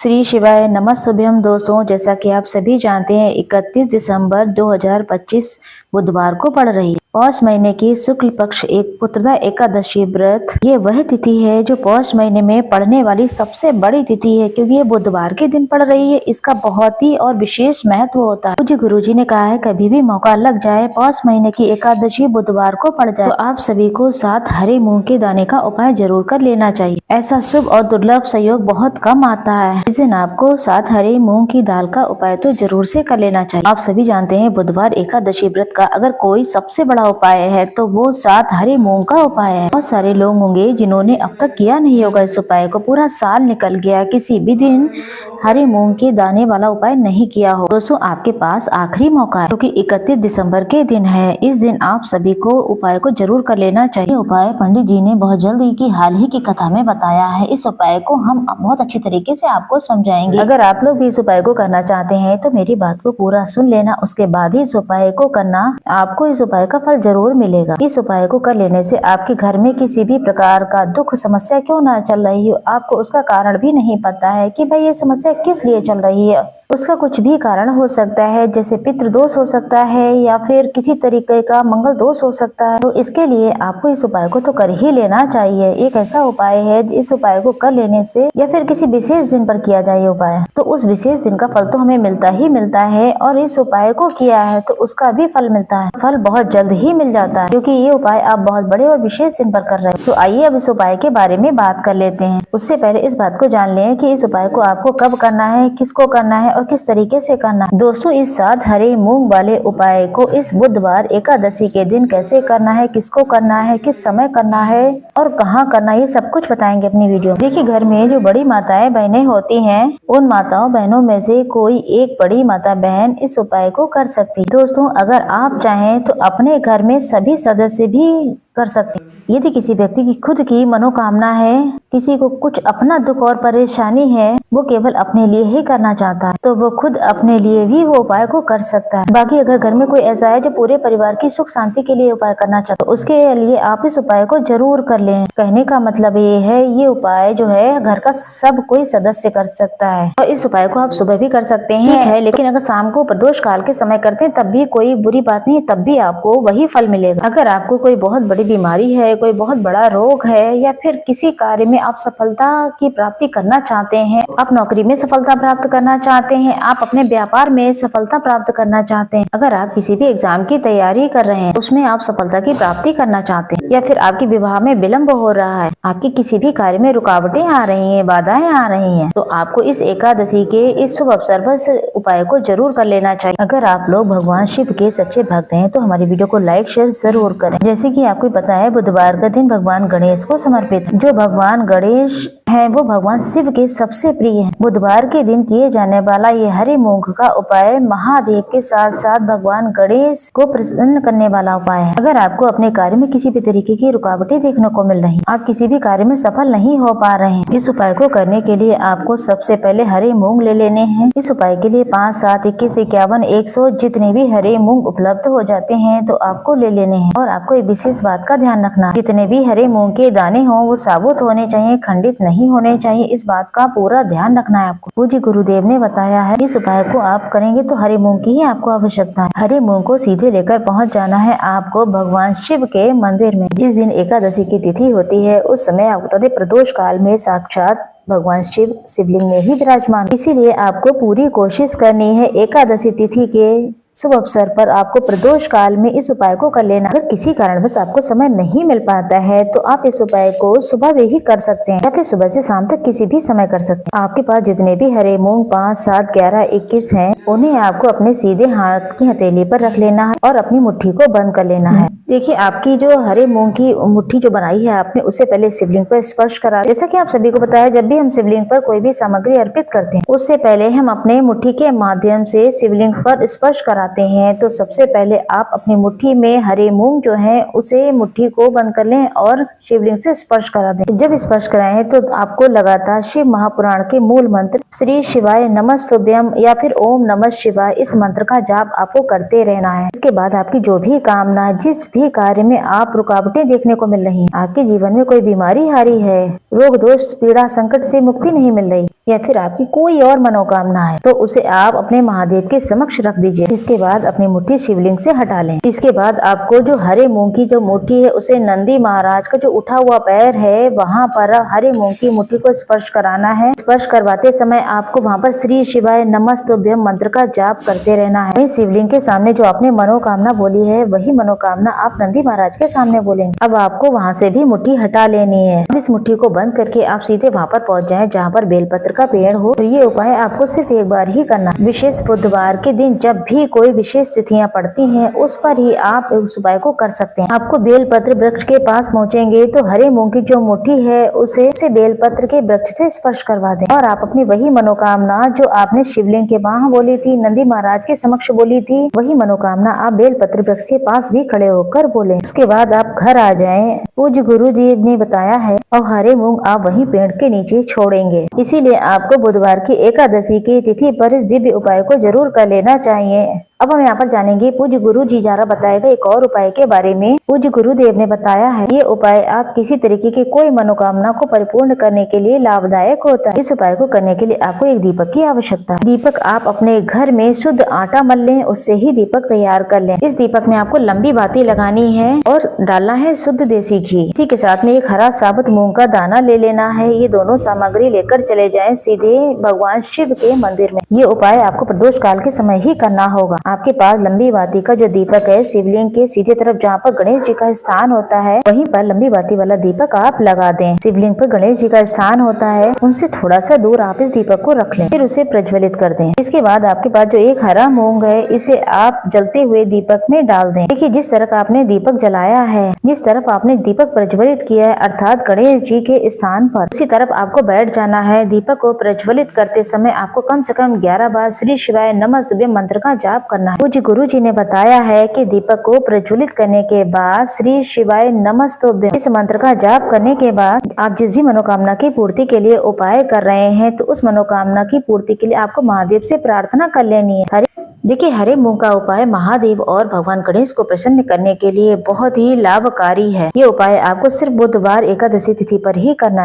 श्री शिवाय नमस्तुभ्यम। दोस्तों, जैसा कि आप सभी जानते हैं 31 दिसंबर 2025 बुधवार को पड़ रही है पौष महीने की शुक्ल पक्ष एक पुत्रदा एकादशी व्रत। ये वह तिथि है जो पौष महीने में पड़ने वाली सबसे बड़ी तिथि है, क्योंकि ये बुधवार के दिन पड़ रही है। इसका बहुत ही और विशेष महत्व होता है। पूज्य गुरुजी ने कहा है, कभी भी मौका लग जाए, पौष महीने की एकादशी बुधवार को पड़ जाए तो आप सभी को 7 हरे मूंग के दाने का उपाय जरूर कर लेना चाहिए। ऐसा शुभ और दुर्लभ संयोग बहुत कम आता है। इस दिन आपको 7 हरे मूंग की दाल का उपाय तो जरूर से कर लेना चाहिए। आप सभी जानते हैं बुधवार एकादशी व्रत का अगर कोई सबसे बड़ा उपाय है तो वो 7 हरे मूंग का उपाय है। बहुत सारे लोग होंगे जिन्होंने अब तक किया नहीं होगा इस उपाय को। पूरा साल निकल गया, किसी भी दिन हरे मूंग के दाने वाला उपाय नहीं किया हो। दोस्तों, आपके पास आखिरी मौका है, क्योंकि 31 दिसंबर के दिन है। इस दिन आप सभी को उपाय को जरूर कर लेना चाहिए। उपाय पंडित जी ने बहुत जल्दी की हाल ही की कथा में बताया है। इस उपाय को हम बहुत अच्छी तरीके से आपको समझाएंगे। अगर आप लोग भी इस उपाय को करना चाहते हैं तो मेरी बात को पूरा सुन लेना, उसके बाद ही इस उपाय को करना। आपको इस उपाय का फल जरूर मिलेगा। इस उपाय को कर लेने से आपके घर में किसी भी प्रकार का दुख समस्या क्यों ना चल रही हो, आपको उसका कारण भी नहीं पता है कि भाई ये समस्या किस लिए चल रही है। उसका कुछ भी कारण हो सकता है, जैसे पितृ दोष हो सकता है या फिर किसी तरीके का मंगल दोष हो सकता है। तो इसके लिए आपको इस उपाय को तो कर ही लेना चाहिए। एक ऐसा उपाय है, इस उपाय को कर लेने से या फिर किसी विशेष दिन पर किया जाए उपाय, तो उस विशेष दिन का फल तो हमें मिलता ही मिलता है। और इस उपाय को किया है तो उसका भी फल मिलता है। फल बहुत जल्द ही मिल जाता है, क्योंकि ये उपाय आप बहुत बड़े और विशेष दिन पर कर रहे हैं। तो आइए अब इस उपाय के बारे में बात कर लेते हैं। उससे पहले इस बात को जान लें कि इस उपाय को आपको कब करना है, किसको करना है और किस तरीके से करना है। दोस्तों, इस 7 हरे मूंग वाले उपाय को इस बुधवार एकादशी के दिन कैसे करना है, किसको करना है, किस समय करना है और कहाँ करना है, ये सब कुछ बताएंगे अपनी वीडियो। देखिए, घर में जो बड़ी माताएं बहनें होती हैं, उन माताओं बहनों में से कोई एक बड़ी माता बहन इस उपाय को कर सकती है। दोस्तों, अगर आप चाहें तो अपने घर में सभी सदस्य भी कर सकते हैं। यदि किसी व्यक्ति की खुद की मनोकामना है, किसी को कुछ अपना दुख और परेशानी है, वो केवल अपने लिए ही करना चाहता है, तो वो खुद अपने लिए भी वो उपाय को कर सकता है। बाकी अगर घर में कोई ऐसा है जो पूरे परिवार की सुख शांति के लिए उपाय करना चाहता है, तो उसके लिए आप इस उपाय को जरूर कर लें। कहने का मतलब ये है, ये उपाय जो है घर का सब कोई सदस्य कर सकता है। और इस उपाय को आप सुबह भी कर सकते हैं, लेकिन अगर शाम को प्रदोष काल के समय करते हैं तब भी कोई बुरी बात नहीं, तब भी आपको वही फल मिलेगा। अगर आपको कोई बहुत बड़ी बीमारी है, कोई बहुत बड़ा रोग है, या फिर किसी कार्य में आप सफलता की प्राप्ति करना चाहते हैं, आप नौकरी में सफलता प्राप्त करना चाहते हैं, आप अपने व्यापार में सफलता प्राप्त करना चाहते हैं, अगर आप किसी भी एग्जाम की तैयारी कर रहे हैं उसमें आप सफलता की प्राप्ति करना चाहते हैं, या फिर आपके विवाह में विलंब हो रहा है, आपकी किसी भी कार्य में रुकावटें आ रही हैं, बाधाएं आ रही हैं, तो आपको इस एकादशी के इस शुभ अवसर पर इस उपाय को जरूर कर लेना चाहिए। अगर आप लोग भगवान शिव के सच्चे भक्त हैं तो हमारी वीडियो को लाइक शेयर जरूर करें। जैसे कि आपको पता है, बुधवार का दिन भगवान गणेश को समर्पित है। जो भगवान गणेश है वो भगवान शिव के सबसे प्रिय है। बुधवार के दिन किए जाने वाला ये हरे मूंग का उपाय महादेव के साथ साथ भगवान गणेश को प्रसन्न करने वाला उपाय है। अगर आपको अपने कार्य में किसी भी तरीके की रुकावटें देखने को मिल रही, आप किसी भी कार्य में सफल नहीं हो पा रहे हैं, इस उपाय को करने के लिए आपको सबसे पहले हरे मूंग ले लेने हैं। इस उपाय के लिए 5, 7, 21, 51, 100 जितने भी हरे मूंग उपलब्ध हो जाते हैं तो आपको ले लेने हैं। और आपको एक विशेष बात का ध्यान रखना, जितने भी हरे मूंग के दाने हों वो साबुत होने चाहिए, खंडित नहीं होने चाहिए। इस बात का पूरा ध्यान रखना है आपको। पूज्य गुरुदेव ने बताया है, इस उपाय को आप करेंगे तो हरे मूंग की ही आपको आवश्यकता है। हरे मूंग को सीधे लेकर पहुंच जाना है आपको भगवान शिव के मंदिर में। जिस दिन एकादशी की तिथि होती है उस समय आपको बता दें, प्रदोष काल में साक्षात भगवान शिव शिवलिंग में ही विराजमान। इसीलिए आपको पूरी कोशिश करनी है एकादशी तिथि के शुभ अवसर पर आपको प्रदोष काल में इस उपाय को कर लेना। अगर किसी कारणवश आपको समय नहीं मिल पाता है तो आप इस उपाय को सुबह भी ही कर सकते हैं, या फिर सुबह से शाम तक किसी भी समय कर सकते हैं। आपके पास जितने भी हरे मूंग 5, 7, 11, 21 हैं, उन्हें आपको अपने सीधे हाथ की हथेली पर रख लेना है और अपनी मुट्ठी को बंद कर लेना है। देखिए, आपकी जो हरे मूंग की मुट्ठी जो बनाई है आपने, उसे पहले शिवलिंग पर स्पर्श करा। जैसा कि आप सभी को पता है, जब भी हम शिवलिंग पर कोई भी सामग्री अर्पित करते हैं उससे पहले हम अपने मुट्ठी के माध्यम से शिवलिंग पर स्पर्श कराते हैं। तो सबसे पहले आप अपनी मुट्ठी में हरे मूंग जो है उसे मुट्ठी को बंद कर लें और शिवलिंग से स्पर्श करा दें। जब स्पर्श कराएं तो आपको लगातार शिव महापुराण के मूल मंत्र श्री शिवाय नमस्तुभ्यम या फिर ओम नमः शिवाय, इस मंत्र का जाप आपको करते रहना है। इसके बाद आपकी जो भी कामना जिस भी कार्य में आप रुकावटें देखने को मिल रही हैं, आपके जीवन में कोई बीमारी हारी है, रोग दोष पीड़ा संकट से मुक्ति नहीं मिल रही, या फिर आपकी कोई और मनोकामना है, तो उसे आप अपने महादेव के समक्ष रख दीजिए। इसके बाद अपनी मुट्ठी शिवलिंग से हटा लें। इसके बाद आपको जो हरे मूंग की जो मुट्ठी है उसे नंदी महाराज का जो उठा हुआ पैर है वहाँ पर हरे मूंग की मुट्ठी को स्पर्श कराना है। स्पर्श करवाते समय आपको वहाँ पर श्री शिवाय नमस्तुभ्यम मंत्र का जाप करते रहना है। वहीं शिवलिंग के सामने जो आपने मनोकामना बोली है वही मनोकामना आप नंदी महाराज के सामने बोलेंगे। अब आपको वहाँ से भी मुट्ठी हटा लेनी है। अब इस मुट्ठी को बंद करके आप सीधे वहाँ पर पहुँच जाएं जहाँ पर बेलपत्र का पेड़ हो। तो ये उपाय आपको सिर्फ एक बार ही करना। विशेष बुधवार के दिन जब भी कोई विशेष तिथियां पड़ती हैं उस पर ही आप उस उपाय को कर सकते हैं। आपको बेलपत्र वृक्ष के पास पहुंचेंगे तो हरे मूंग की जो मुट्ठी है उसे बेलपत्र के वृक्ष से स्पर्श करवा दें और आप अपनी वही मनोकामना जो आपने शिवलिंग के वहां बोली थी, नंदी महाराज के समक्ष बोली थी, वही मनोकामना आप बेलपत्र वृक्ष के पास भी खड़े होकर बोले। उसके बाद आप घर आ जाएं। पूज्य गुरु जी ने बताया है और हरे मूंग आप वही पेड़ के नीचे छोड़ेंगे। इसीलिए आपको बुधवार की एकादशी की तिथि पर इस दिव्य उपाय को जरूर कर लेना चाहिए। अब हम यहाँ पर जानेंगे पूज्य गुरु जी द्वारा बताएगा एक और उपाय के बारे में। पूज्य गुरुदेव ने बताया है ये उपाय आप किसी तरीके की कोई मनोकामना को परिपूर्ण करने के लिए लाभदायक होता है। इस उपाय को करने के लिए आपको एक दीपक की आवश्यकता है। दीपक आप अपने घर में शुद्ध आटा मल लें, उससे ही दीपक तैयार कर लें। इस दीपक में आपको लंबी बाती लगानी है और डालना है शुद्ध देसी घी। इसी के साथ में एक हरा साबुत मूंग का दाना ले लेना है। ये दोनों सामग्री लेकर चले जाएं सीधे भगवान शिव के मंदिर में। ये उपाय आपको प्रदोष काल के समय ही करना होगा। आपके पास लंबी बाती का जो दीपक है शिवलिंग के सीधे तरफ जहाँ पर गणेश जी का स्थान होता है वहीं पर लंबी बाती वाला दीपक आप लगा दें। शिवलिंग पर गणेश जी का स्थान होता है उनसे थोड़ा सा दूर आप इस दीपक को रख लें, फिर उसे प्रज्वलित कर दें। इसके बाद आपके पास जो एक हरा मूंग है इसे आप जलते हुए दीपक में डाल दें। देखिए जिस तरफ आपने दीपक जलाया है, जिस तरफ आपने दीपक प्रज्वलित किया है अर्थात गणेश जी के स्थान पर, उसी तरफ आपको बैठ जाना है। दीपक को प्रज्वलित करते समय आपको कम से कम 11 बार श्री शिवाय नमस्तुभ्यम मंत्र का जाप करना है। पूज्य गुरु जी ने बताया है कि दीपक को प्रज्वलित करने के बाद श्री शिवाय नमस्तुभ्यम इस मंत्र का जाप करने के बाद आप जिस भी मनोकामना की पूर्ति के लिए उपाय कर रहे हैं तो उस मनोकामना की पूर्ति के लिए आपको महादेव से प्रार्थना कर लेनी है। देखिए हरे मूंग का उपाय महादेव और भगवान गणेश को प्रसन्न करने के लिए बहुत ही लाभकारी है। ये उपाय आपको सिर्फ बुधवार एकादशी तिथि पर ही करना है।